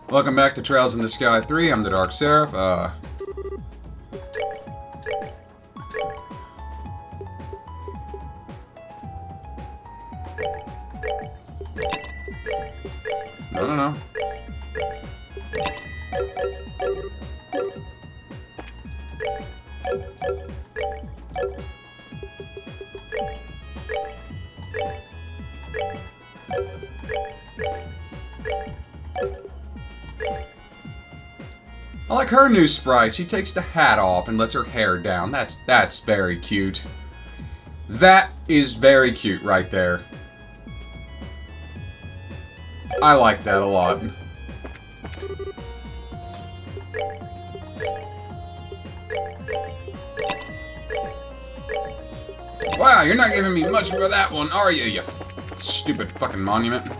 Welcome back to Trails in the Sky 3. I'm the TheDarkSeraph. No. I like her new sprite. She takes the hat off and lets her hair down. That's very cute. That is very cute right there. I like that a lot. Wow, you're not giving me much for that one, are you, you stupid fucking monument?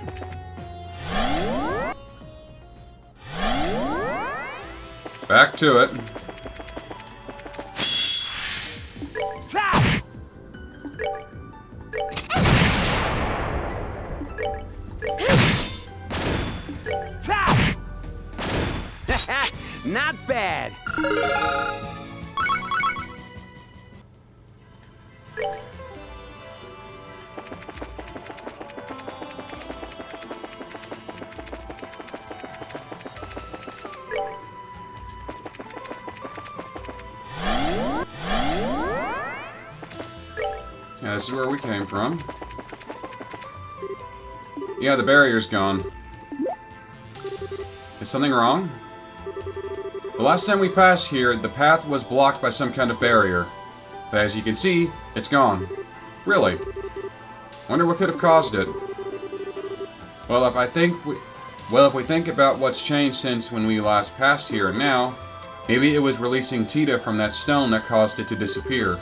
Back to it. Not bad. Yeah, this is where we came from. Yeah, the barrier's gone. Is something wrong? The last time we passed here, the path was blocked by some kind of barrier. But as you can see, it's gone. Really? Wonder what could have caused it. Well, if we think about what's changed since when we last passed here and now, maybe it was releasing Tita from that stone that caused it to disappear.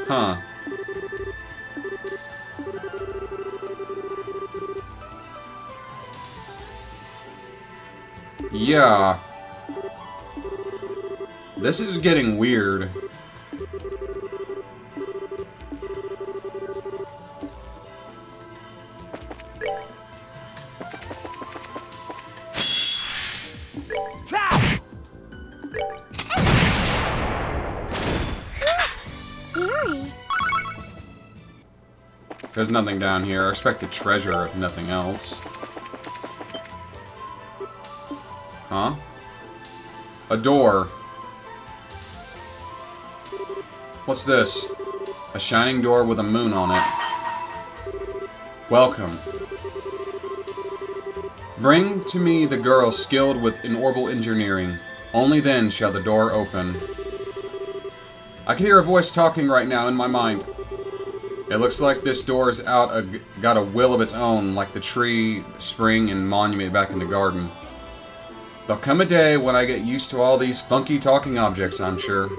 Huh. Yeah. This is getting weird. Scary. There's nothing down here. I expect a treasure, if nothing else. Huh? A door. What's this? A shining door with a moon on it. Welcome. Bring to me the girl skilled in orbital engineering. Only then shall the door open. I can hear a voice talking right now in my mind. It looks like this door's got a will of its own, like the tree, spring, and monument back in the garden. There'll come a day when I get used to all these funky talking objects, I'm sure.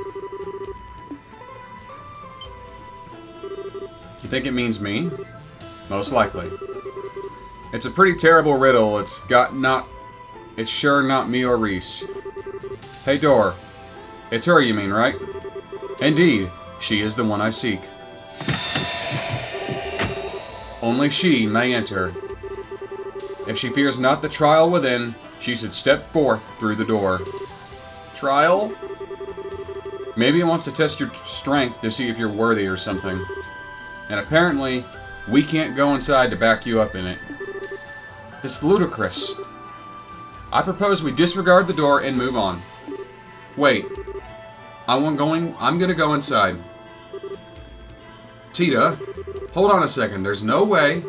You think it means me? Most likely. It's a pretty terrible riddle. It's sure not me or Reese. Hey, door. It's her, you mean, right? Indeed, she is the one I seek. Only she may enter. If she fears not the trial within, she should step forth through the door. Trial? Maybe it wants to test your strength to see if you're worthy or something. And apparently, we can't go inside to back you up in it. It's ludicrous. I propose we disregard the door and move on. Wait. I'm gonna go inside. Tita, hold on a second. There's no way.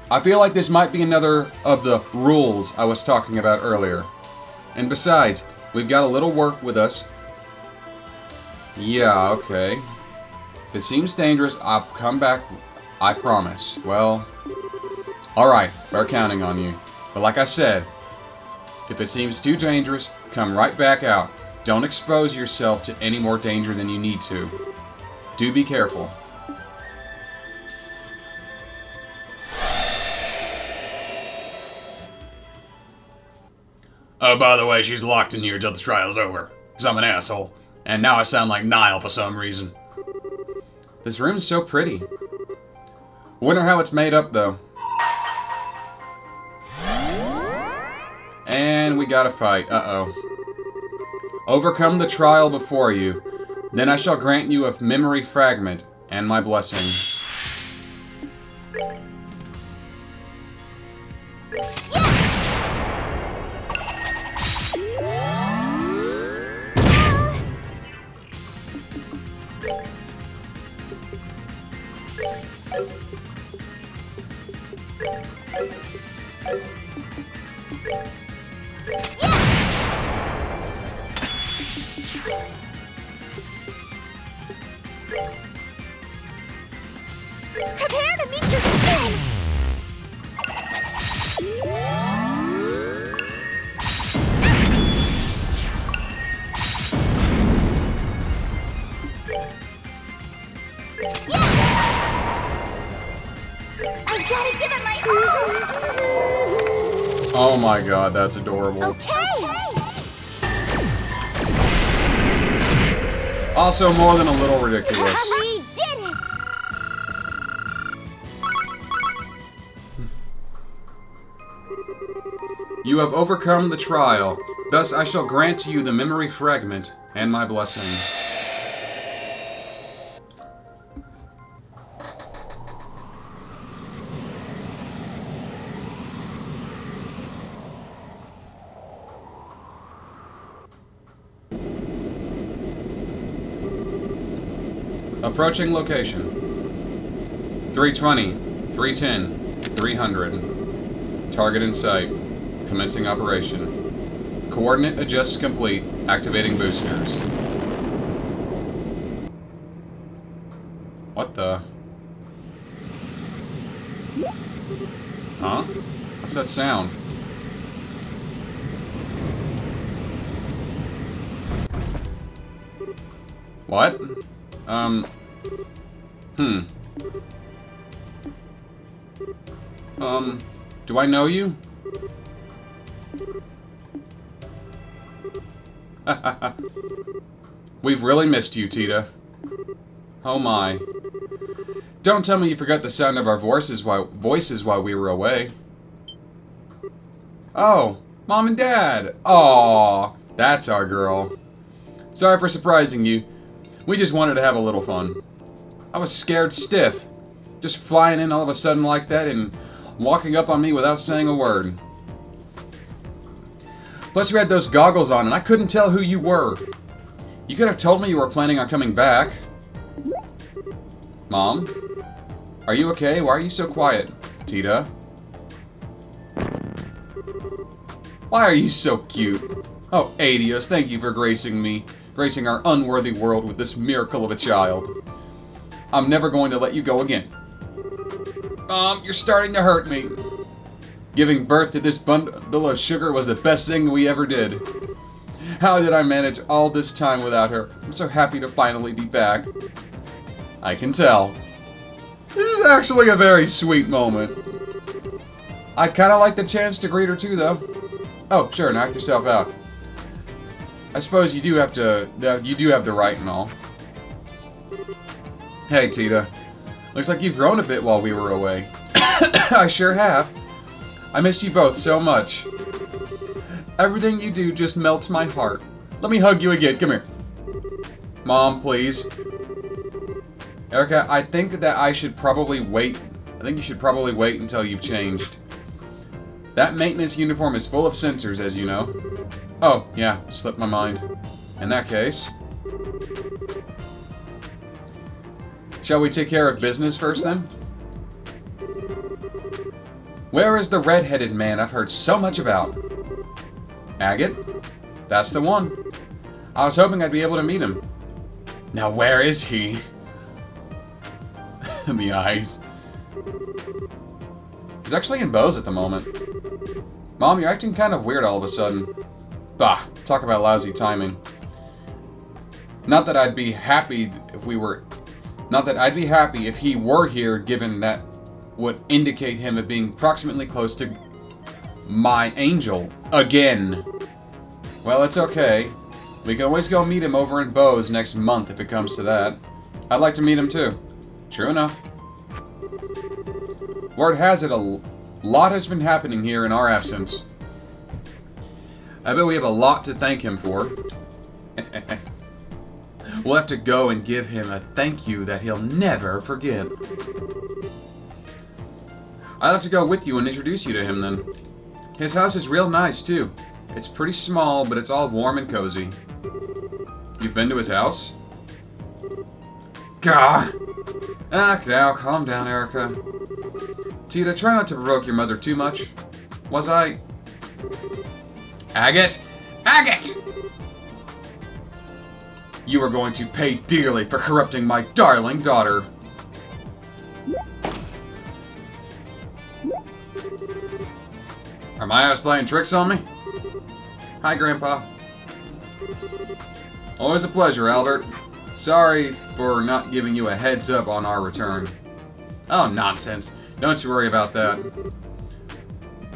I feel like this might be another of the rules I was talking about earlier. And besides, we've got a little work with us. Yeah, okay. If it seems dangerous, I'll come back. I promise. Well, alright, we're counting on you. But like I said, if it seems too dangerous, come right back out. Don't expose yourself to any more danger than you need to. Do be careful. Oh, by the way, she's locked in here till the trial's over. Because I'm an asshole. And now I sound like Niall for some reason. This room's so pretty. Wonder how it's made up, though. And we got a fight. Uh-oh. Overcome the trial before you. Then I shall grant you a memory fragment and my blessing. Prepare to meet your king! I've got to give it my all! Oh my god, that's adorable. Okay! Also more than a little ridiculous. We did it! You have overcome the trial. Thus I shall grant to you the memory fragment and my blessing. Approaching location. 320, 310, 300. Target in sight. Commencing operation. Coordinate adjusts complete. Activating boosters. What the? Huh? What's that sound? What? Do I know you? We've really missed you, Tita. Oh my. Don't tell me you forgot the sound of our voices while we were away. Oh, Mom and Dad. Aww, that's our girl. Sorry for surprising you. We just wanted to have a little fun. I was scared stiff. Just flying in all of a sudden like that and walking up on me without saying a word. Plus you had those goggles on and I couldn't tell who you were. You could have told me you were planning on coming back. Mom? Are you okay? Why are you so quiet? Tita? Why are you so cute? Oh, Adios, thank you for gracing our unworthy world with this miracle of a child. I'm never going to let you go again. You're starting to hurt me. Giving birth to this bundle of sugar was the best thing we ever did. How did I manage all this time without her? I'm so happy to finally be back. I can tell. This is actually a very sweet moment. I kind of like the chance to greet her too, though. Oh, sure, knock yourself out. I suppose you do have the right and all. Hey, Tita. Looks like you've grown a bit while we were away. I sure have. I missed you both so much. Everything you do just melts my heart. Let me hug you again. Come here. Mom, please. Erica, I think that I should probably wait. I think you should probably wait until you've changed. That maintenance uniform is full of sensors, as you know. Oh, yeah, slipped my mind. In that case... Shall we take care of business first, then? Where is the red-headed man I've heard so much about? Agate? That's the one. I was hoping I'd be able to meet him. Now where is he? The eyes. He's actually in Bose at the moment. Mom, you're acting kind of weird all of a sudden. Bah, talk about lousy timing. Not that I'd be happy if we were... Not that I'd be happy if he were here, given that would indicate him as being proximately close to my angel. Again. Well, it's okay. We can always go meet him over in Bose next month if it comes to that. I'd like to meet him too. True enough. Word has it a lot has been happening here in our absence. I bet we have a lot to thank him for. We'll have to go and give him a thank you that he'll never forget. I'll have to go with you and introduce you to him then. His house is real nice too. It's pretty small, but it's all warm and cozy. You've been to his house? Gah! Now, calm down, Erica. Tita, try not to provoke your mother too much. Was I... Agate! Agate! You are going to pay dearly for corrupting my darling daughter. Are my eyes playing tricks on me? Hi, Grandpa. Always a pleasure, Albert. Sorry for not giving you a heads up on our return. Oh, nonsense. Don't you worry about that.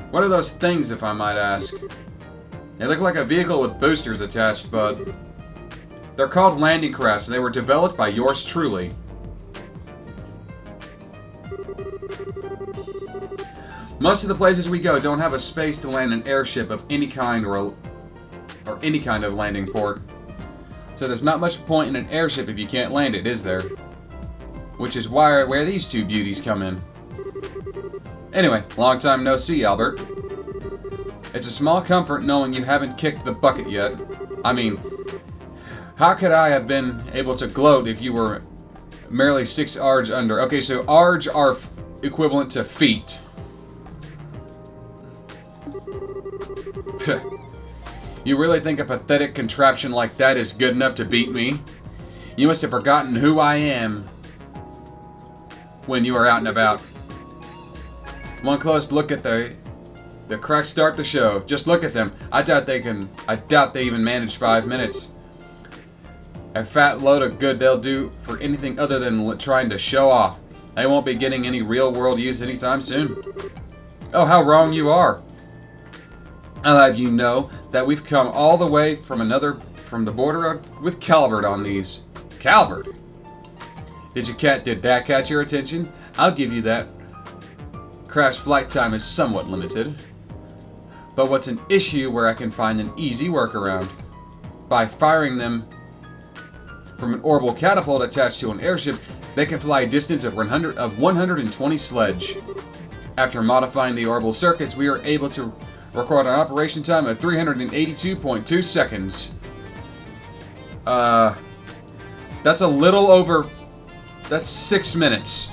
What are those things, if I might ask? They look like a vehicle with boosters attached, but... they're called landing crafts, and they were developed by yours truly. Most of the places we go don't have a space to land an airship of any kind or any kind of landing port. So there's not much point in an airship if you can't land it, is there? Which is where these two beauties come in. Anyway, long time no see, Albert. It's a small comfort knowing you haven't kicked the bucket yet. I mean, how could I have been able to gloat if you were merely 6 args under? Okay, so args are equivalent to feet. You really think a pathetic contraption like that is good enough to beat me? You must have forgotten who I am when you are out and about. One close look at the cracks start to show. Just look at them. I doubt they even manage 5 minutes. A fat load of good they'll do for anything other than trying to show off. They won't be getting any real world use anytime soon. Oh, how wrong you are. I'll have you know that we've come all the way from the border with Calvert on these. Calvert? Did that catch your attention? I'll give you that. Craft's flight time is somewhat limited. But what's an issue where I can find an easy workaround? By firing them from an orbital catapult attached to an airship, they can fly a distance of 120 sledge. After modifying the orbital circuits, we are able to record an operation time of 382.2 seconds. That's a little over... that's 6 minutes.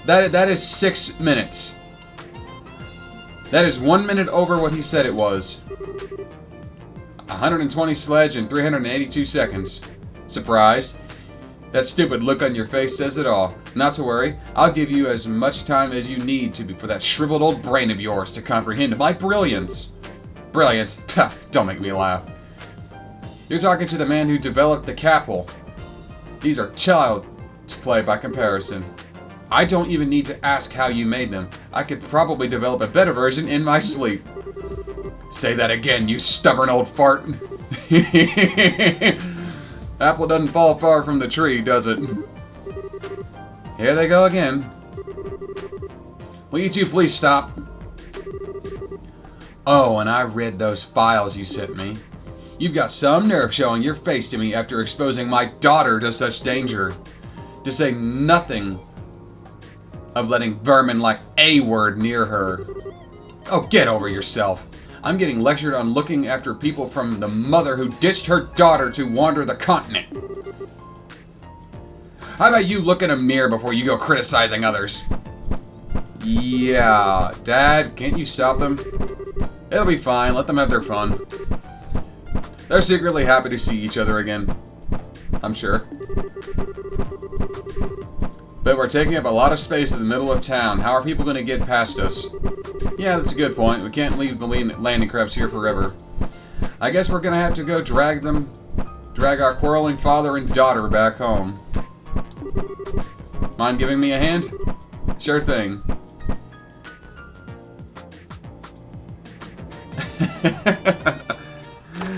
That is 6 minutes. That is 1 minute over what he said it was. 120 sledge in 382 seconds. Surprised? That stupid look on your face says it all. Not to worry, I'll give you as much time as you need for that shriveled old brain of yours to comprehend my brilliance. Brilliance? Pah, don't make me laugh. You're talking to the man who developed the Capel. These are child's play by comparison. I don't even need to ask how you made them. I could probably develop a better version in my sleep. Say that again, you stubborn old fart. Apple doesn't fall far from the tree, does it? Here they go again. Will you two please stop? Oh, and I read those files you sent me. You've got some nerve showing your face to me after exposing my daughter to such danger. To say nothing of letting vermin like A-word near her. Oh, get over yourself. I'm getting lectured on looking after people from the mother who ditched her daughter to wander the continent. How about you look in a mirror before you go criticizing others? Yeah, Dad, can't you stop them? It'll be fine, let them have their fun. They're secretly happy to see each other again. I'm sure. But we're taking up a lot of space in the middle of town. How are people going to get past us? Yeah, that's a good point. We can't leave the landing crafts here forever. I guess we're going to have to go drag our quarreling father and daughter back home. Mind giving me a hand? Sure thing.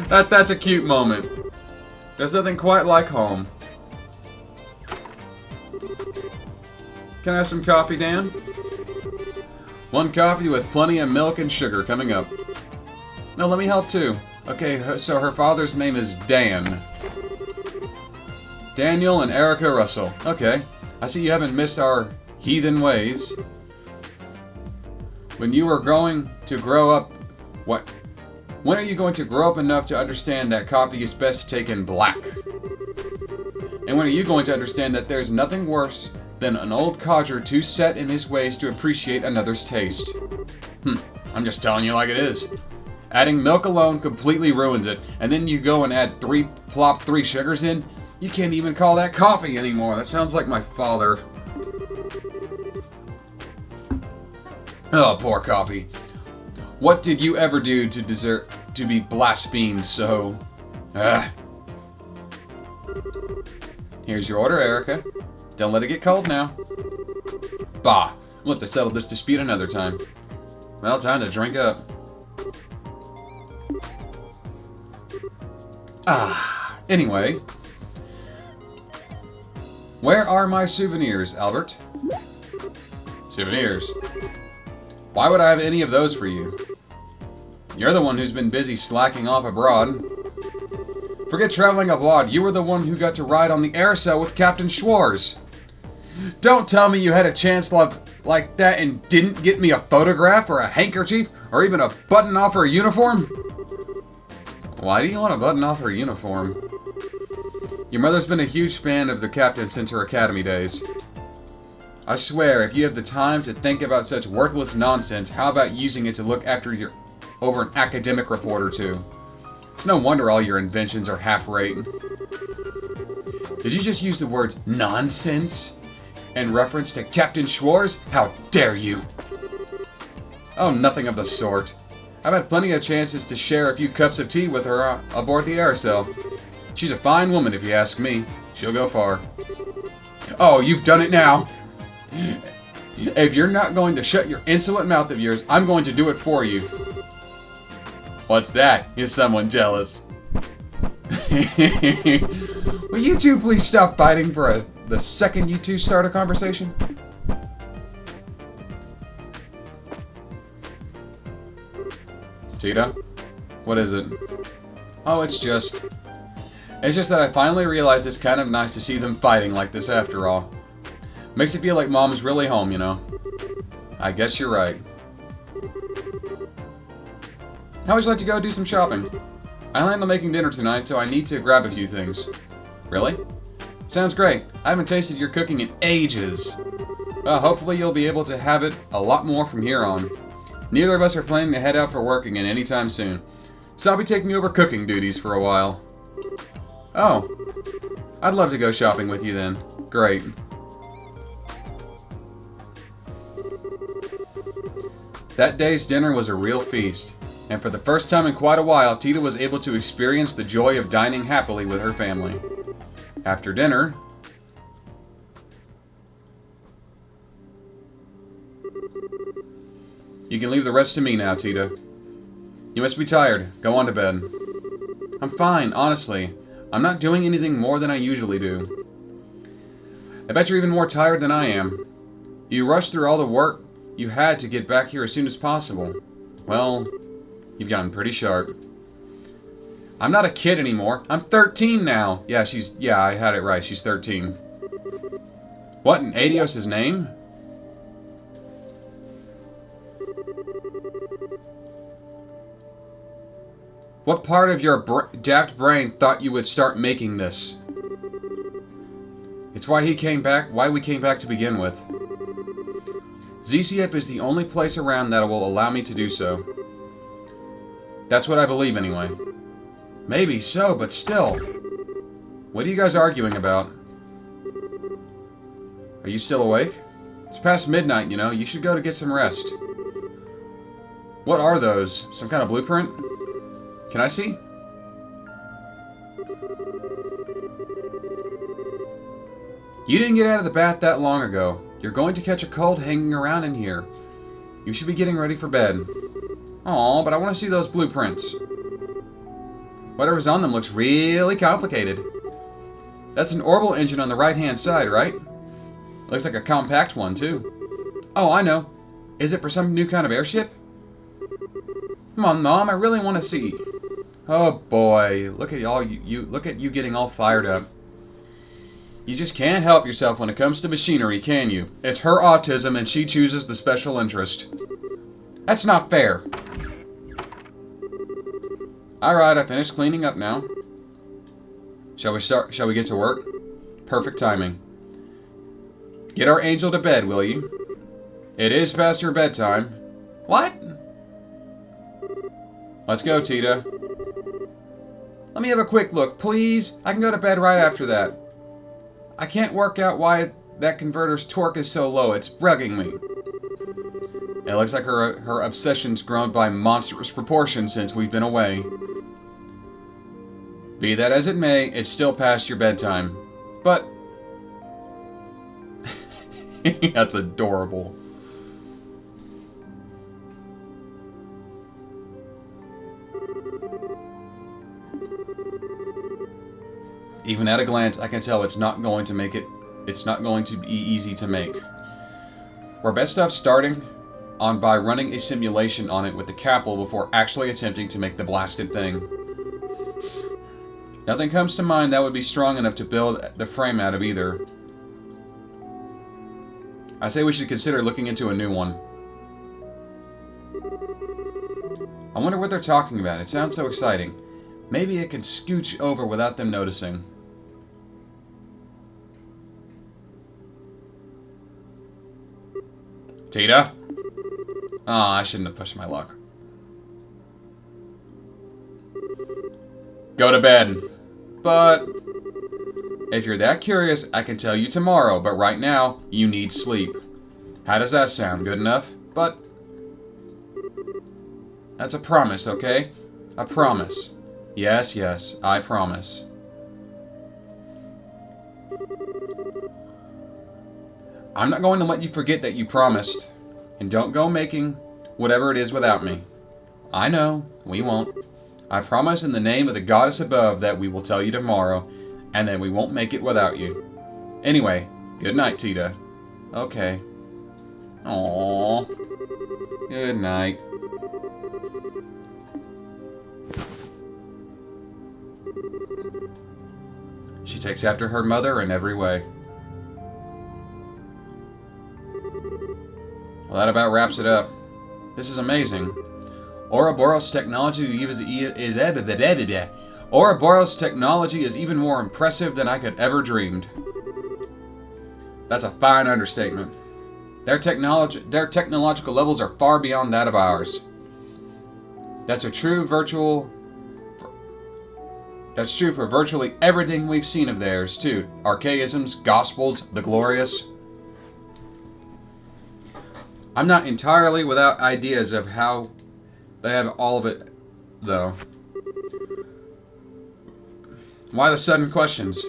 That's a cute moment. There's nothing quite like home. Can I have some coffee, Dan? One coffee with plenty of milk and sugar coming up. No, let me help too. Okay, so her father's name is Dan. Daniel and Erica Russell. Okay. I see you haven't missed our heathen ways. When you are going to grow up... What? When are you going to grow up enough to understand that coffee is best taken black? And when are you going to understand that there's nothing worse than an old codger too set in his ways to appreciate another's taste? I'm just telling you like it is. Adding milk alone completely ruins it, and then you go and plop three sugars in? You can't even call that coffee anymore. That sounds like my father. Oh, poor coffee. What did you ever do to deserve to be blasphemed so? Here's your order, Erica. Don't let it get cold now. Bah, we'll have to settle this dispute another time. Well, time to drink up. Anyway. Where are my souvenirs, Albert? Souvenirs? Why would I have any of those for you? You're the one who's been busy slacking off abroad. Forget traveling abroad, you were the one who got to ride on the airsail with Captain Schwartz. Don't tell me you had a chance like that and didn't get me a photograph or a handkerchief or even a button off her uniform? Why do you want a button off her uniform? Your mother's been a huge fan of the captain since her academy days. I swear, if you have the time to think about such worthless nonsense, how about using it to look after over an academic report or two? It's no wonder all your inventions are half-rate. Did you just use the words nonsense in reference to Captain Schwartz? How dare you! Oh, nothing of the sort. I've had plenty of chances to share a few cups of tea with her aboard the airsail. She's a fine woman, if you ask me. She'll go far. Oh, you've done it now! If you're not going to shut your insolent mouth of yours, I'm going to do it for you. What's that? Is someone jealous? Will you two please stop fighting for the second you two start a conversation? Tita? What is it? Oh, it's just that I finally realized it's kind of nice to see them fighting like this after all. Makes it feel like Mom's really home, you know. I guess you're right. How would you like to go do some shopping? I plan on making dinner tonight, so I need to grab a few things. Really? Sounds great. I haven't tasted your cooking in ages. Well, hopefully you'll be able to have it a lot more from here on. Neither of us are planning to head out for work again anytime soon, so I'll be taking over cooking duties for a while. Oh. I'd love to go shopping with you then. Great. That day's dinner was a real feast, and for the first time in quite a while, Tita was able to experience the joy of dining happily with her family. After dinner, you can leave the rest to me now, Tita. You must be tired. Go on to bed. I'm fine, honestly. I'm not doing anything more than I usually do. I bet you're even more tired than I am. You rushed through all the work you had to get back here as soon as possible. Well, you've gotten pretty sharp. I'm not a kid anymore. I'm 13 now. Yeah, I had it right. She's 13. What in Adios' name? What part of your daft brain thought you would start making this? It's why we came back to begin with. ZCF is the only place around that will allow me to do so. That's what I believe anyway. Maybe so, but still. What are you guys arguing about? Are you still awake? It's past midnight, you know. You should go to get some rest. What are those? Some kind of blueprint? Can I see? You didn't get out of the bath that long ago. You're going to catch a cold hanging around in here. You should be getting ready for bed. Aw, but I want to see those blueprints. Whatever's on them looks really complicated. That's an orbital engine on the right-hand side, right? Looks like a compact one, too. Oh, I know. Is it for some new kind of airship? Come on, Mom, I really want to see. Oh boy, look at look at you getting all fired up. You just can't help yourself when it comes to machinery, can you? It's her autism and she chooses the special interest. That's not fair. Alright, I finished cleaning up now. Shall we get to work? Perfect timing. Get our angel to bed, will you? It is past your bedtime. What? Let's go, Tita. Let me have a quick look, please. I can go to bed right after that. I can't work out why that converter's torque is so low. It's bugging me. It looks like her obsession's grown by monstrous proportions since we've been away. Be that as it may, it's still past your bedtime. But... That's adorable. Even at a glance, I can tell it's not going to be easy to make. We're best off starting on by running a simulation on it with the capsule before actually attempting to make the blasted thing. Nothing comes to mind that would be strong enough to build the frame out of either. I say we should consider looking into a new one. I wonder what they're talking about. It sounds so exciting. Maybe it can scooch over without them noticing. Tita? Oh, I shouldn't have pushed my luck. Go to bed. But if you're that curious, I can tell you tomorrow, but right now, you need sleep. How does that sound? Good enough? But that's a promise, okay? A promise. Yes, yes, I promise. I'm not going to let you forget that you promised. And don't go making whatever it is without me. I know, we won't. I promise in the name of the goddess above that we will tell you tomorrow, and that we won't make it without you. Anyway, good night, Tita. Okay. Aww. Good night. She takes after her mother in every way. Well, that about wraps it up. This is amazing. Ouroboros technology Ouroboros technology is even more impressive than I could ever dreamed. That's a fine understatement. Their technological levels are far beyond that of ours. That's true for virtually everything we've seen of theirs, too. Archaisms, Gospels, the Glorious. I'm not entirely without ideas of how they have all of it, though. Why the sudden questions?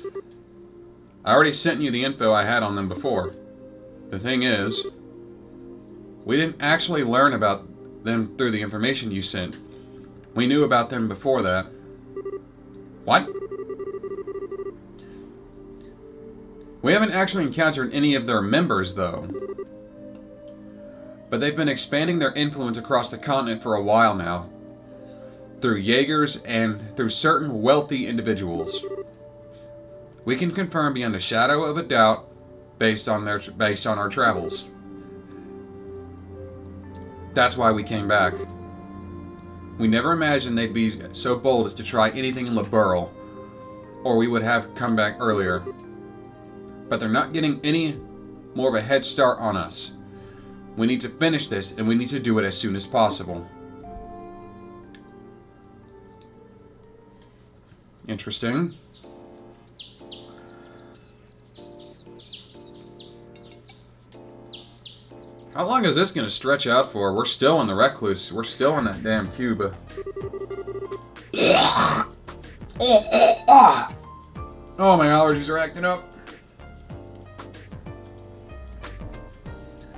I already sent you the info I had on them before. The thing is, we didn't actually learn about them through the information you sent. We knew about them before that. What? We haven't actually encountered any of their members, though. But they've been expanding their influence across the continent for a while now. Through Jaegers and through certain wealthy individuals. We can confirm beyond a shadow of a doubt based on our travels. That's why we came back. We never imagined they'd be so bold as to try anything in Liberl, or we would have come back earlier. But they're not getting any more of a head start on us. We need to finish this, and we need to do it as soon as possible. Interesting. How long is this going to stretch out for? We're still in the Recluse. We're still in that damn cube. Oh, my allergies are acting up.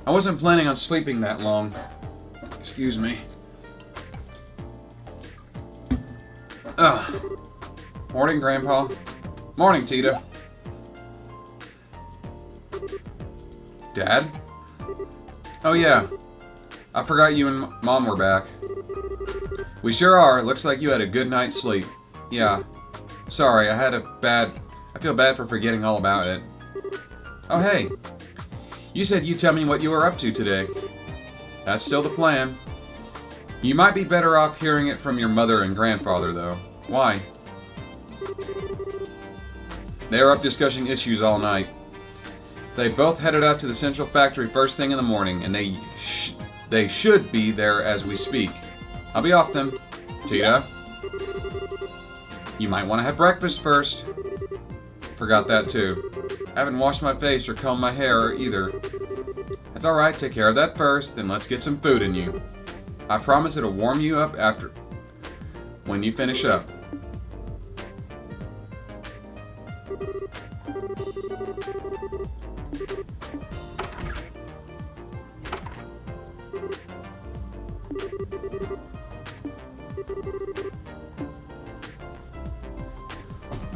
I wasn't planning on sleeping that long. Excuse me. Ugh. Morning, Grandpa. Morning, Tita. Dad? Oh yeah. I forgot you and Mom were back. We sure are. Looks like you had a good night's sleep. Yeah. Sorry, I feel bad for forgetting all about it. Oh hey. You said you'd tell me what you were up to today. That's still the plan. You might be better off hearing it from your mother and grandfather, though. Why? They were up discussing issues all night. They both headed out to the central factory first thing in the morning, and they should be there as we speak. I'll be off then. Tita? You might want to have breakfast first. Forgot that too. I haven't washed my face or combed my hair either. That's alright, take care of that first, then let's get some food in you. I promise it'll warm you up after when you finish up.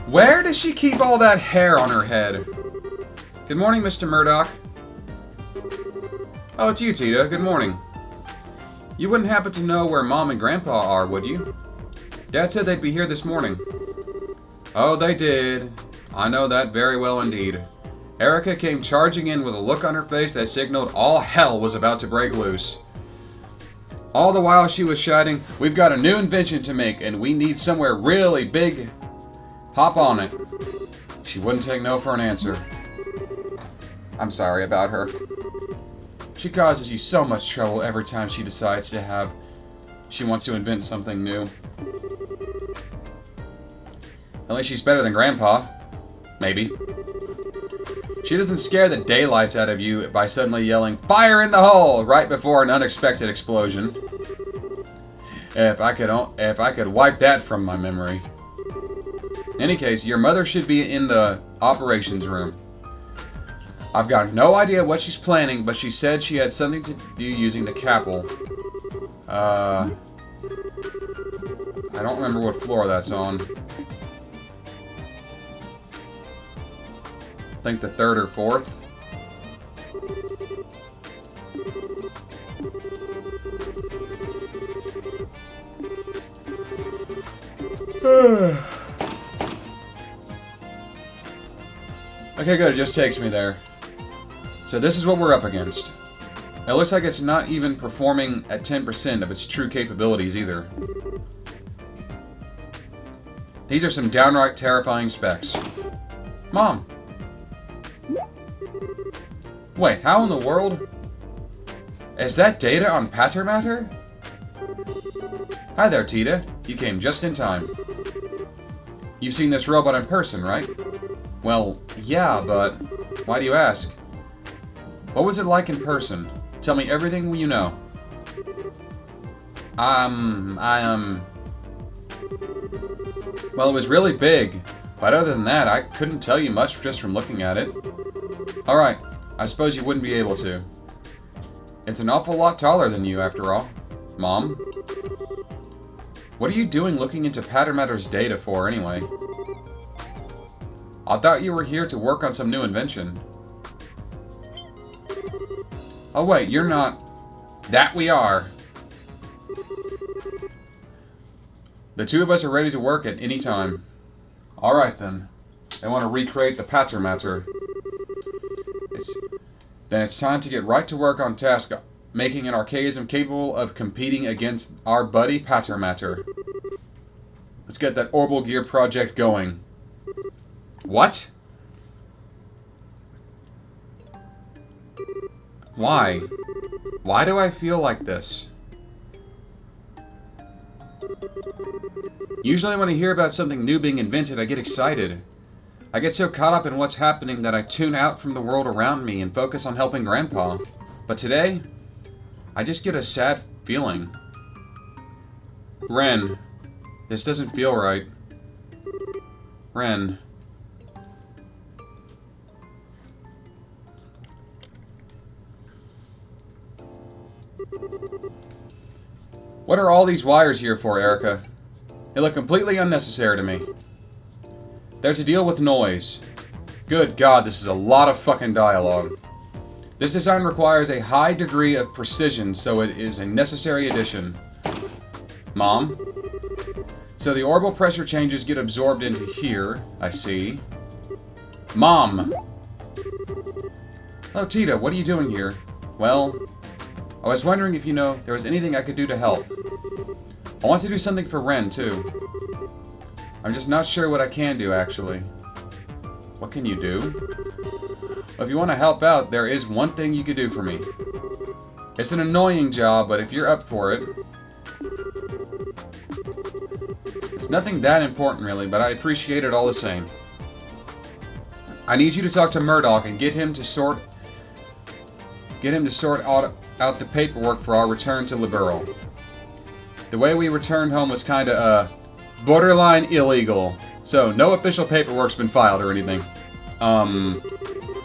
Where does she keep all that hair on her head? Good morning, Mr. Murdoch. Oh, it's you, Tita. Good morning. You wouldn't happen to know where Mom and Grandpa are, would you? Dad said they'd be here this morning. Oh, they did. I know that very well indeed. Erica came charging in with a look on her face that signaled all hell was about to break loose. All the while she was shouting, "We've got a new invention to make, and we need somewhere really big. Hop on it." She wouldn't take no for an answer. I'm sorry about her. She causes you so much trouble every time she decides she wants to invent something new. At least she's better than Grandpa. Maybe. She doesn't scare the daylights out of you by suddenly yelling, "Fire in the hole!" right before an unexpected explosion. If I could wipe that from my memory. In any case, your mother should be in the operations room. I've got no idea what she's planning, but she said she had something to do using the capsule. I don't remember what floor that's on. I think the 3rd or 4th. Okay, good. It just takes me there. So this is what we're up against. It looks like it's not even performing at 10% of its true capabilities either. These are some downright terrifying specs. Mom! Wait, how in the world? Is that data on Pattermatter? Hi there, Tita. You came just in time. You've seen this robot in person, right? Well, yeah, but why do you ask? What was it like in person? Tell me everything you know. Well, it was really big, but other than that, I couldn't tell you much just from looking at it. Alright, I suppose you wouldn't be able to. It's an awful lot taller than you, after all. Mom? What are you doing looking into Pattermatter's data for, anyway? I thought you were here to work on some new invention. Oh wait, you're not... That we are. The two of us are ready to work at any time. Alright then. They want to recreate the Pattermatter. Then it's time to get right to work on task, making an archaism capable of competing against our buddy Pattermatter. Let's get that Orbital Gear project going. What? Why? Why do I feel like this? Usually when I hear about something new being invented, I get excited. I get so caught up in what's happening that I tune out from the world around me and focus on helping Grandpa. But today, I just get a sad feeling. Ren, this doesn't feel right. Ren. What are all these wires here for, Erica? They look completely unnecessary to me. They're to deal with noise. Good God, this is a lot of fucking dialogue. This design requires a high degree of precision, so it is a necessary addition. Mom? So the orbital pressure changes get absorbed into here, I see. Mom! Oh, Tita, what are you doing here? Well, I was wondering if there was anything I could do to help. I want to do something for Ren, too. I'm just not sure what I can do, actually. What can you do? Well, if you want to help out, there is one thing you could do for me. It's an annoying job, but if you're up for it... It's nothing that important, really, but I appreciate it all the same. I need you to talk to Murdoch and get him to sort out the paperwork for our return to Liberal. The way we returned home was kinda, borderline illegal. So, no official paperwork's been filed or anything.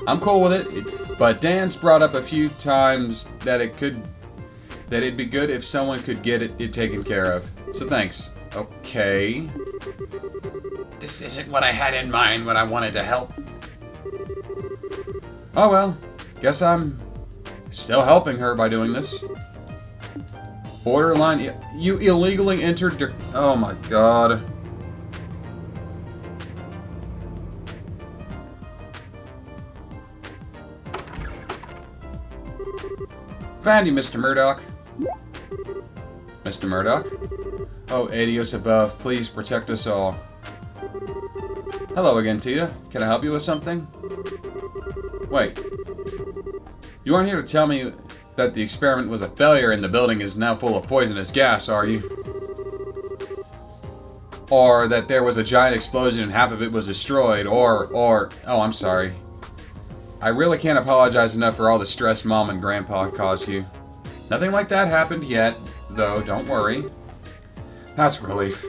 I'm cool with it, but Dan's brought up a few times that it'd be good if someone could get it taken care of. So thanks. Okay. This isn't what I had in mind when I wanted to help. Oh well, guess I'm still helping her by doing this. Borderline, you illegally entered. Oh my god. Found you, Mr. Murdoch. Mr. Murdoch? Oh, Adios above, please protect us all. Hello again, Tita. Can I help you with something? Wait. You aren't here to tell me that the experiment was a failure and the building is now full of poisonous gas, are you? Or that there was a giant explosion and half of it was destroyed, or... Oh, I'm sorry. I really can't apologize enough for all the stress Mom and Grandpa caused you. Nothing like that happened yet, though, don't worry. That's a relief.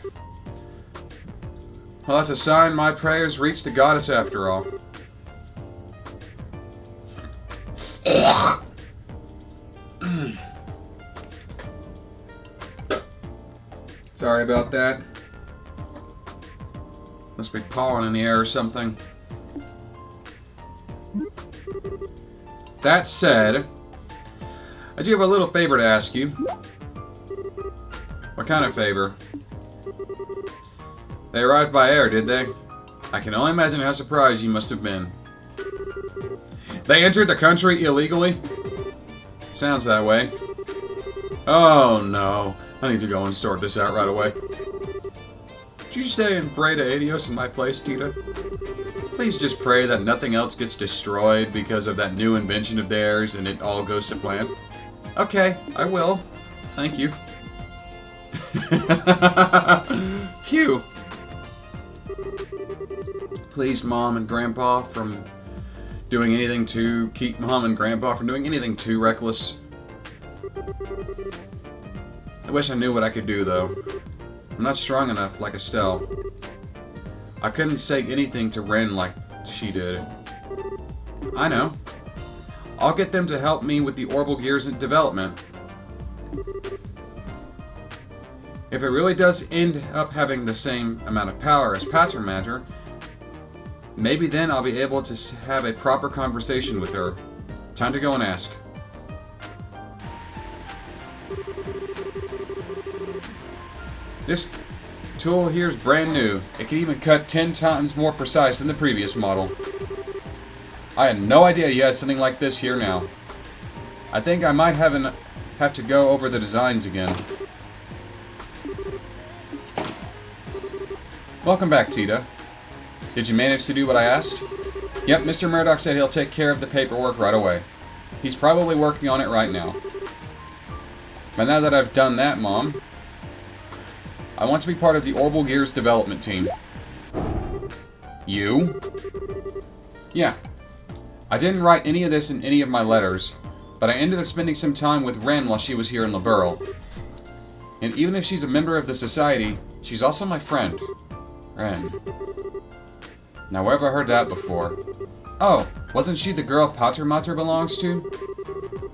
Well, that's a sign my prayers reached the goddess after all. Sorry about that. Must be pollen in the air or something. That said, I do have a little favor to ask you. What kind of favor? They arrived by air, did they? I can only imagine how surprised you must have been. They entered the country illegally? Sounds that way. Oh no. I need to go and sort this out right away. Could you stay and pray to Adios in my place, Tita? Please just pray that nothing else gets destroyed because of that new invention of theirs and it all goes to plan. Okay, I will. Thank you. Phew. Please, Mom and Grandpa, from doing anything too... Keep Mom and Grandpa from doing anything too reckless. I wish I knew what I could do, though. I'm not strong enough, like Estelle. I couldn't say anything to Ren like she did. I know. I'll get them to help me with the orbital gears in development. If it really does end up having the same amount of power as Pater Matter, maybe then I'll be able to have a proper conversation with her. Time to go and ask. This tool here is brand new. It can even cut 10 times more precise than the previous model. I had no idea you had something like this here now. I think I might have to go over the designs again. Welcome back, Tita. Did you manage to do what I asked? Yep, Mr. Murdoch said he'll take care of the paperwork right away. He's probably working on it right now. But now that I've done that, Mom, I want to be part of the Orbital Gears development team. You? Yeah. I didn't write any of this in any of my letters, but I ended up spending some time with Ren while she was here in Liberal. And even if she's a member of the Society, she's also my friend. Ren. Now where have I heard that before? Oh, wasn't she the girl Pater Mater belongs to?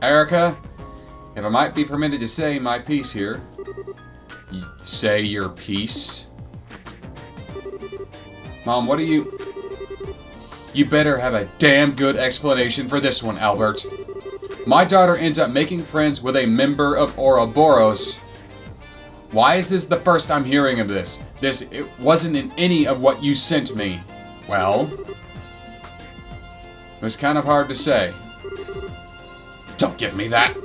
Erica, if I might be permitted to say my piece here. Say your piece? Mom, what are you... You better have a damn good explanation for this one, Albert. my daughter ends up making friends with a member of Ouroboros. Why is this the first I'm hearing of this? It wasn't in any of what you sent me. Well, it was kind of hard to say. Don't give me that.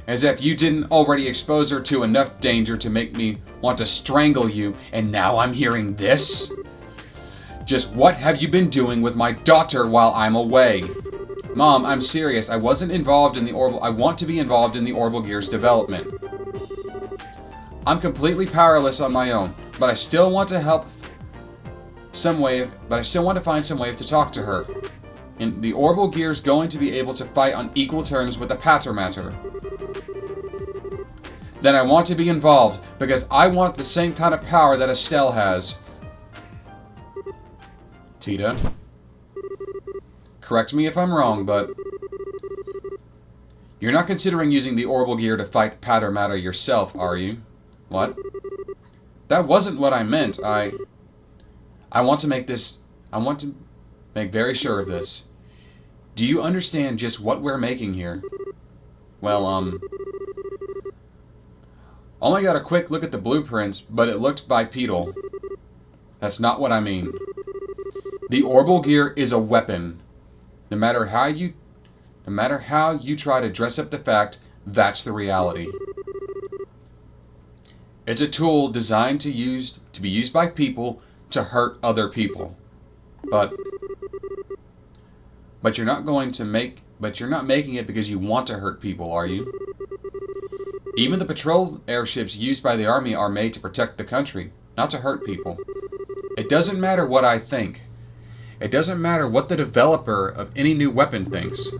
As if you didn't already expose her to enough danger to make me want to strangle you, and now I'm hearing this? Just what have you been doing with my daughter while I'm away? Mom, I'm serious. I wasn't involved in the Orbital. I want to be involved in the Orbital Gear's development. I'm completely powerless on my own, but I still want to help some way. But I still want to find some way to talk to her. And the Orbital Gear's going to be able to fight on equal terms with the Patermatter. Then I want to be involved because I want the same kind of power that Estelle has. Tita, correct me if I'm wrong, but you're not considering using the Orbital Gear to fight Patermatter yourself, are you? What? That wasn't what I meant. I want to make this. I want to make very sure of this. Do you understand just what we're making here? Well, only got a quick look at the blueprints, but it looked bipedal. That's not what I mean. The Orbital Gear is a weapon. No matter how you try to dress up the fact, that's the reality. It's a tool designed to be used by people to hurt other people. But you're not making it because you want to hurt people, are you? Even the patrol airships used by the army are made to protect the country, not to hurt people. It doesn't matter what I think. It doesn't matter what the developer of any new weapon thinks.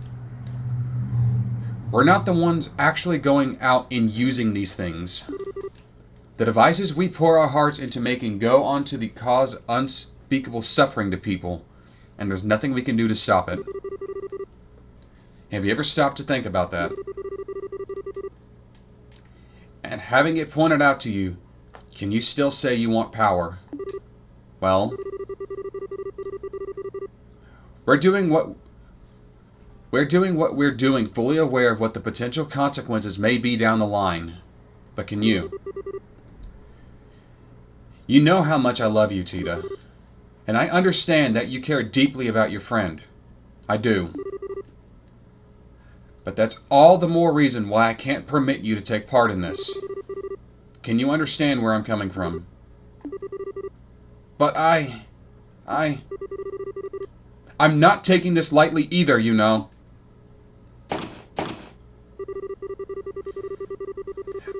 We're not the ones actually going out and using these things. The devices we pour our hearts into making go on to cause unspeakable suffering to people, and there's nothing we can do to stop it. Have you ever stopped to think about that? And having it pointed out to you, can you still say you want power? Well, we're doing what we're doing, fully aware of what the potential consequences may be down the line. But can you? You know how much I love you, Tita. And I understand that you care deeply about your friend. I do. But that's all the more reason why I can't permit you to take part in this. Can you understand where I'm coming from? But I'm not taking this lightly either, you know.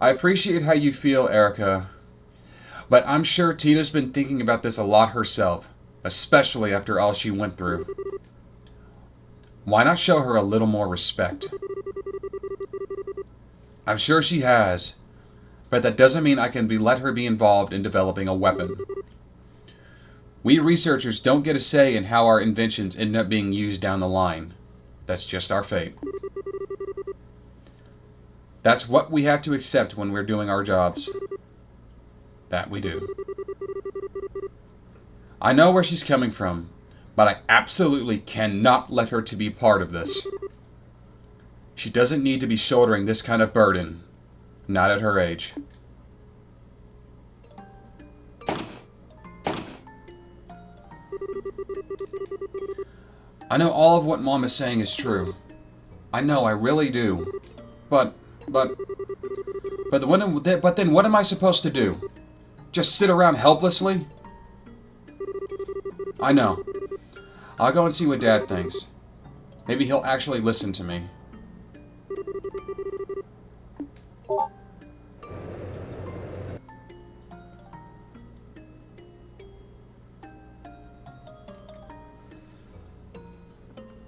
I appreciate how you feel, Erica. But I'm sure Tita's been thinking about this a lot herself, especially after all she went through. Why not show her a little more respect? I'm sure she has, but that doesn't mean I can let her be involved in developing a weapon. We researchers don't get a say in how our inventions end up being used down the line. That's just our fate. That's what we have to accept when we're doing our jobs. That we do. I know where she's coming from, but I absolutely cannot let her to be part of this. She doesn't need to be shouldering this kind of burden. Not at her age. I know all of what Mom is saying is true. I know, I really do. But then what am I supposed to do? Just sit around helplessly? I know. I'll go and see what Dad thinks. Maybe he'll actually listen to me.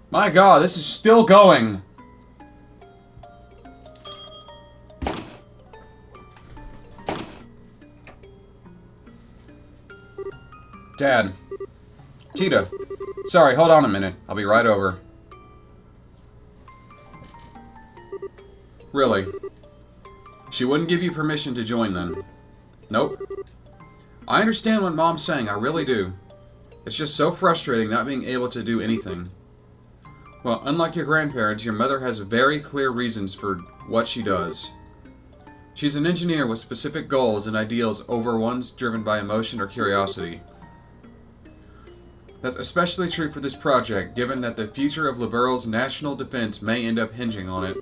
My God, this is still going. Dad. Tita. Sorry, hold on a minute. I'll be right over. Really? She wouldn't give you permission to join then? Nope. I understand what Mom's saying, I really do. It's just so frustrating not being able to do anything. Well, unlike your grandparents, your mother has very clear reasons for what she does. She's an engineer with specific goals and ideals over ones driven by emotion or curiosity. That's especially true for this project, given that the future of Liberal's national defense may end up hinging on it.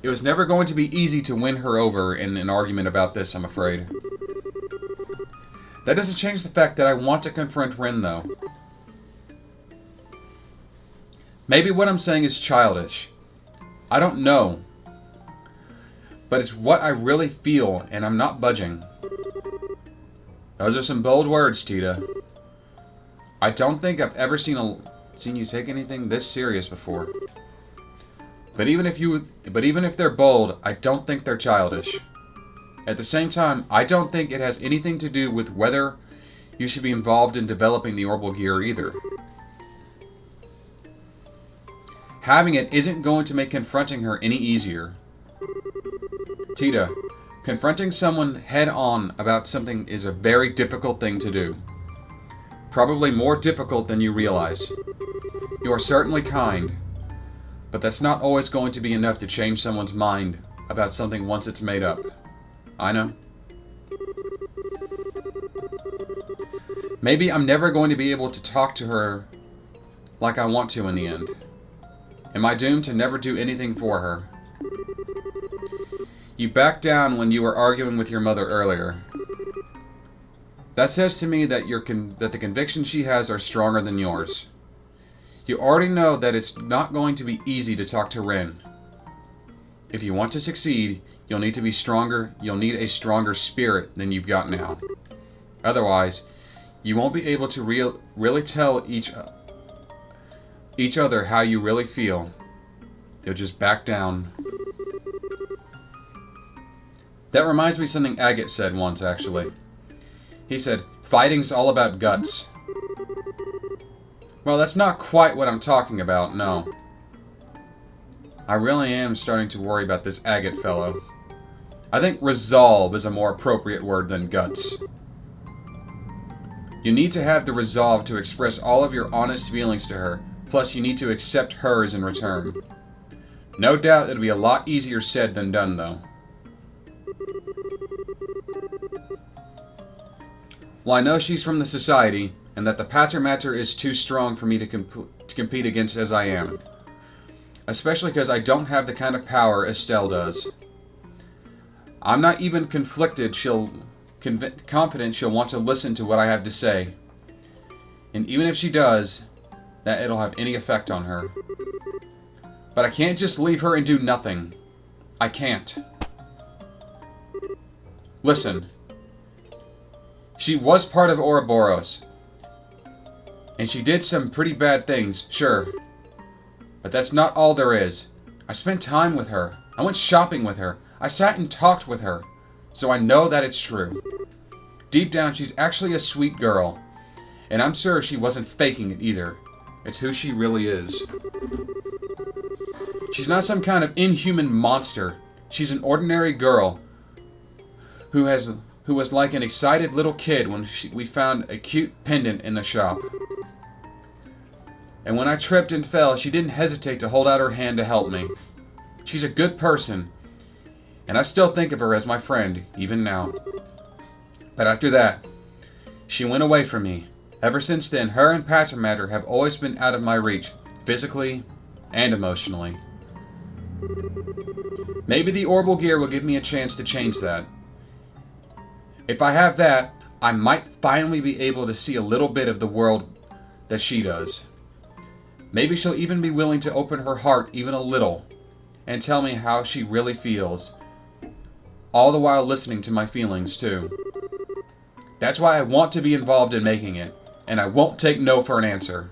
It was never going to be easy to win her over in an argument about this, I'm afraid. That doesn't change the fact that I want to confront Ren, though. Maybe what I'm saying is childish. I don't know. But it's what I really feel, and I'm not budging. Those are some bold words, Tita. I don't think I've ever seen you take anything this serious before. But even if they're bold, I don't think they're childish. At the same time, I don't think it has anything to do with whether you should be involved in developing the orbital gear either. Having it isn't going to make confronting her any easier. Tita, confronting someone head-on about something is a very difficult thing to do. Probably more difficult than you realize. You are certainly kind, but that's not always going to be enough to change someone's mind about something once it's made up. I know. Maybe I'm never going to be able to talk to her like I want to in the end. Am I doomed to never do anything for her? You backed down when you were arguing with your mother earlier. That says to me that the convictions she has are stronger than yours. You already know that it's not going to be easy to talk to Ren. If you want to succeed, you'll need to be stronger. You'll need a stronger spirit than you've got now. Otherwise, you won't be able to really tell each other how you really feel. You'll just back down. That reminds me of something Agate said once, actually. He said, "Fighting's all about guts." Well, that's not quite what I'm talking about, no. I really am starting to worry about this Agate fellow. I think resolve is a more appropriate word than guts. You need to have the resolve to express all of your honest feelings to her, plus you need to accept hers in return. No doubt it'll be a lot easier said than done, though. Well, I know she's from the Society, and that the Pater Matter is too strong for me to compete against as I am. Especially because I don't have the kind of power Estelle does. I'm not even confident she'll want to listen to what I have to say. And even if she does, that it'll have any effect on her. But I can't just leave her and do nothing. I can't. Listen. She was part of Ouroboros. And she did some pretty bad things, sure. But that's not all there is. I spent time with her. I went shopping with her. I sat and talked with her. So I know that it's true. Deep down, she's actually a sweet girl. And I'm sure she wasn't faking it either. It's who she really is. She's not some kind of inhuman monster. She's an ordinary girl who was like an excited little kid when we found a cute pendant in the shop. And when I tripped and fell, she didn't hesitate to hold out her hand to help me. She's a good person, and I still think of her as my friend, even now. But after that, she went away from me. Ever since then, her and Pater Matter have always been out of my reach, physically and emotionally. Maybe the orbital gear will give me a chance to change that. If I have that, I might finally be able to see a little bit of the world that she does. Maybe she'll even be willing to open her heart even a little and tell me how she really feels, all the while listening to my feelings too. That's why I want to be involved in making it, and I won't take no for an answer.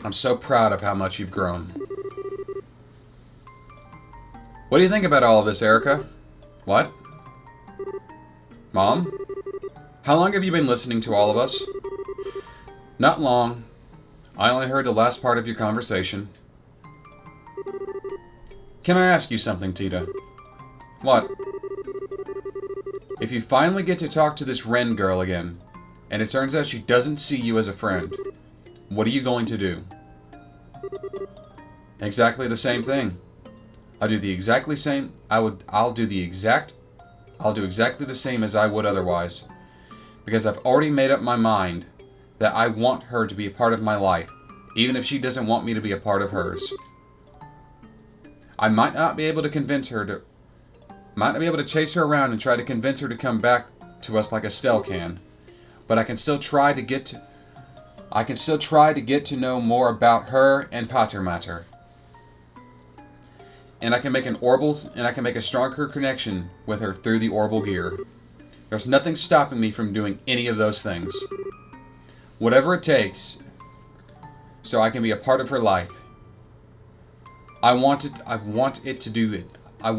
I'm so proud of how much you've grown. What do you think about all of this, Erica? What? Mom? How long have you been listening to all of us? Not long. I only heard the last part of your conversation. Can I ask you something, Tita? What? if you finally get to talk to this Ren girl again, and it turns out she doesn't see you as a friend, what are you going to do? Exactly the same thing. I'll do exactly the same as I would otherwise. Because I've already made up my mind that I want her to be a part of my life, even if she doesn't want me to be a part of hers. I might not be able to chase her around and try to convince her to come back to us like Estelle can, but I can still try to get to know more about her and Pater Mater. And I can make a stronger connection with her through the orbital gear. There's nothing stopping me from doing any of those things. Whatever it takes, so I can be a part of her life. I want it to do it. I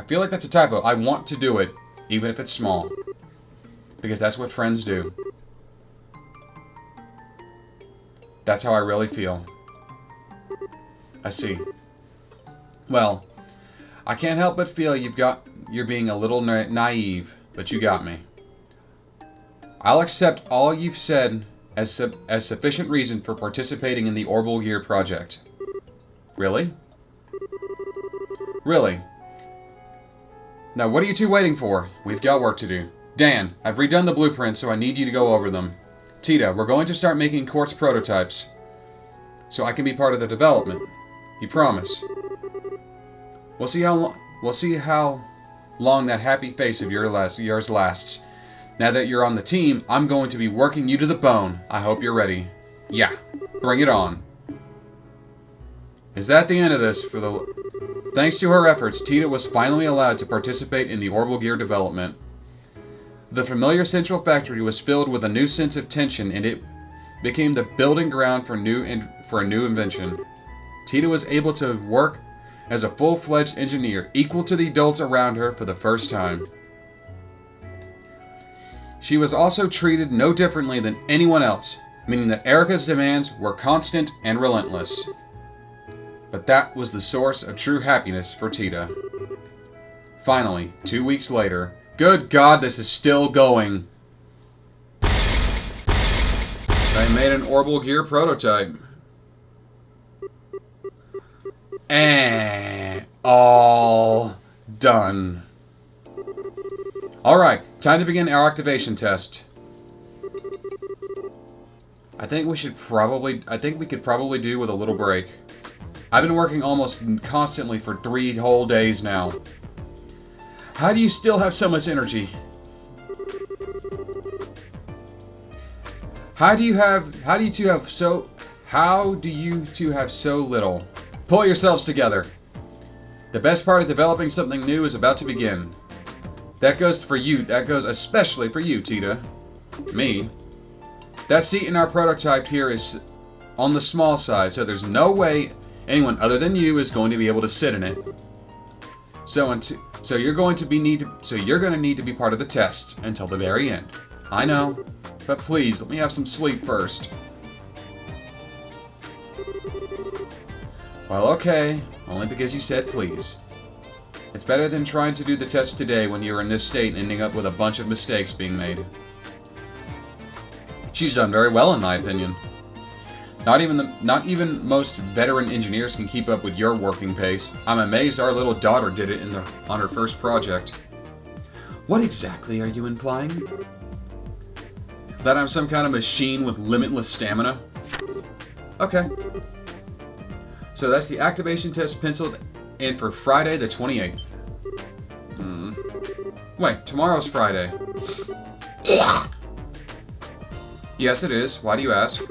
feel like that's a typo. I want to do it, even if it's small. Because that's what friends do. That's how I really feel. I see. Well, I can't help but feel you're being a little naive, but you got me. I'll accept all you've said as sufficient reason for participating in the Orbital Gear project. Really? Really? Now, what are you two waiting for? We've got work to do. Dan, I've redone the blueprints, so I need you to go over them. Tita, we're going to start making quartz prototypes, so I can be part of the development. You promise? We'll see how long that happy face of yours lasts. Now that you're on the team, I'm going to be working you to the bone. I hope you're ready. Yeah, bring it on. Is that the end of this? Thanks to her efforts, Tita was finally allowed to participate in the orbital gear development. The familiar central factory was filled with a new sense of tension, and it became the building ground for a new invention. Tita was able to work as a full-fledged engineer, equal to the adults around her for the first time. She was also treated no differently than anyone else, meaning that Erica's demands were constant and relentless. But that was the source of true happiness for Tita. Finally, 2 weeks later, good God, this is still going. I made an orbital gear prototype. And all done. Alright, time to begin our activation test. I think we could probably do with a little break. I've been working almost constantly for 3 whole days now. How do you still have so much energy? How do you two have so little? Pull yourselves together. The best part of developing something new is about to begin. That goes especially for you, Tita. Me. That seat in our prototype here is on the small side, so there's no way anyone other than you is going to be able to sit in it. So you're going to need to be part of the tests until the very end. I know, but please let me have some sleep first. Well, okay, only because you said please. It's better than trying to do the test today when you're in this state and ending up with a bunch of mistakes being made. She's done very well, in my opinion. Not even most veteran engineers can keep up with your working pace. I'm amazed our little daughter did it on her first project. What exactly are you implying? That I'm some kind of machine with limitless stamina? Okay. So that's the activation test penciled in for Friday the 28th. Wait, tomorrow's Friday. Yes, it is. Why do you ask?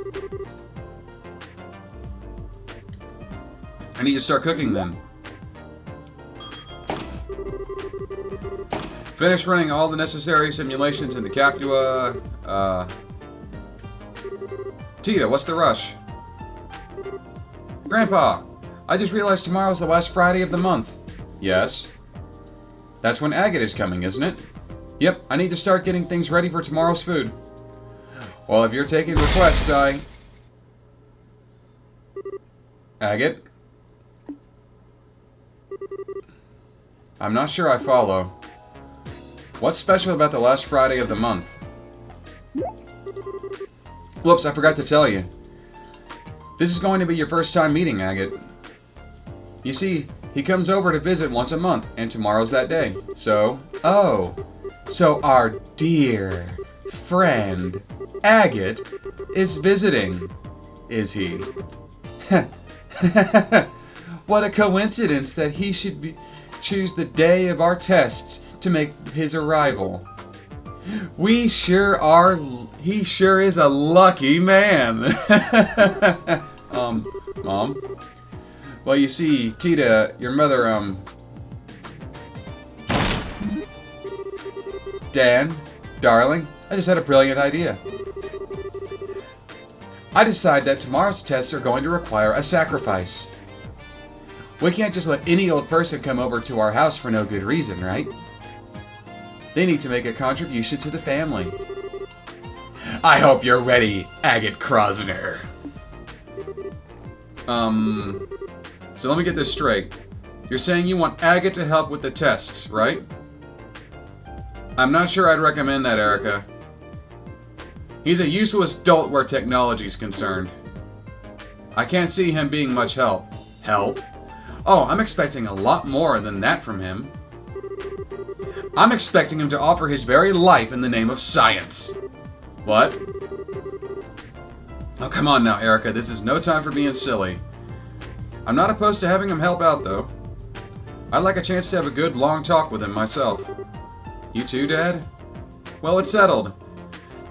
I need to start cooking then. Finish running all the necessary simulations in the Capua. Tita, what's the rush? Grandpa, I just realized tomorrow's the last Friday of the month. Yes. That's when Agate is coming, isn't it? Yep, I need to start getting things ready for tomorrow's food. Well, if you're taking requests, Agate? I'm not sure I follow. What's special about the last Friday of the month? Whoops, I forgot to tell you. This is going to be your first time meeting Agate. You see, he comes over to visit once a month, and tomorrow's that day. So our dear friend Agate is visiting, is he? What a coincidence that he should choose the day of our tests to make his arrival. He sure is a lucky man. Mom? Well, you see, Tita, your mother, Dan, darling, I just had a brilliant idea. I decide that tomorrow's tests are going to require a sacrifice. We can't just let any old person come over to our house for no good reason, right? They need to make a contribution to the family. I hope you're ready, Agate Krosner. So let me get this straight. You're saying you want Agate to help with the tests, right? I'm not sure I'd recommend that, Erica. He's a useless dolt where technology's concerned. I can't see him being much help. Help? Oh, I'm expecting a lot more than that from him. I'm expecting him to offer his very life in the name of science. What? Oh, come on now, Erica. This is no time for being silly. I'm not opposed to having him help out, though. I'd like a chance to have a good, long talk with him myself. You too, Dad? Well, it's settled.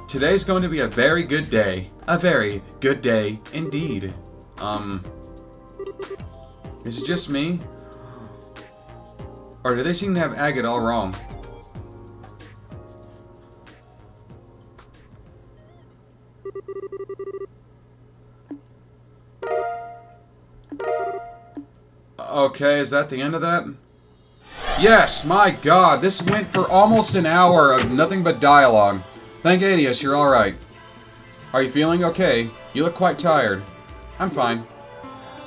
Today's going to be a very good day. A very good day indeed. Is it just me? Or do they seem to have Agate all wrong? Okay, is that the end of that? Yes, my god, this went for almost an hour of nothing but dialogue. Thank Adius, you're alright. Are you feeling okay? You look quite tired. I'm fine.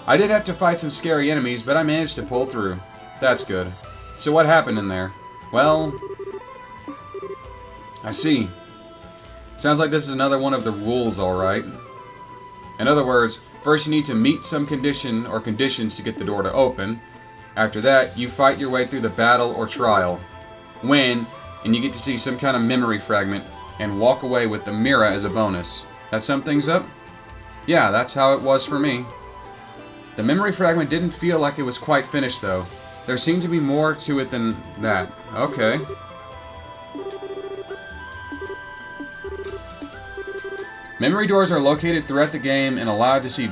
I did have to fight some scary enemies, but I managed to pull through. That's good. So what happened in there? Well, I see. Sounds like this is another one of the rules, alright. In other words, first you need to meet some condition or conditions to get the door to open. After that, you fight your way through the battle or trial. Win, and you get to see some kind of memory fragment and walk away with the Mira as a bonus. That sum things up? Yeah, that's how it was for me. The memory fragment didn't feel like it was quite finished, though. There seemed to be more to it than that. Okay. Memory doors are located throughout the game and allowed to see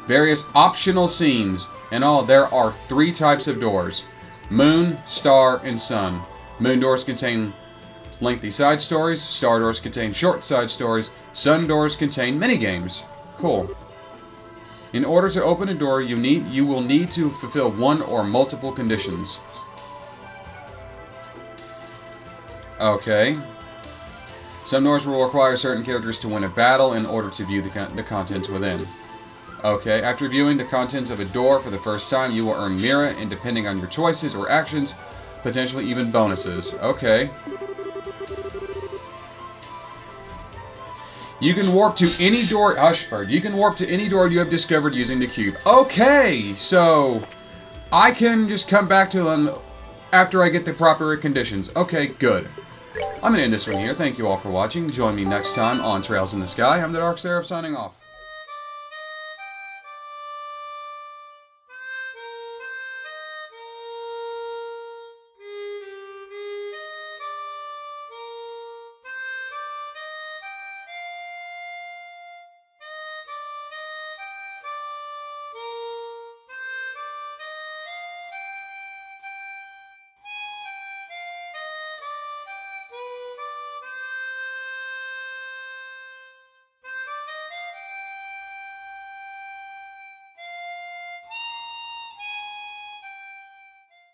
various optional scenes. In all, there are 3 types of doors. Moon, Star, and Sun. Moon doors contain lengthy side stories. Star doors contain short side stories. Sun doors contain minigames. Cool. In order to open a door, you will need to fulfill one or multiple conditions. Okay. Some doors will require certain characters to win a battle in order to view the contents within. Okay, after viewing the contents of a door for the first time, you will earn Mira, and depending on your choices or actions, potentially even bonuses. Okay. You can warp to any door... Hushbird. You can warp to any door you have discovered using the cube. Okay, so I can just come back to them after I get the proper conditions. Okay, good. I'm going to end this one here. Thank you all for watching. Join me next time on Trails in the Sky. I'm the Dark Seraph signing off.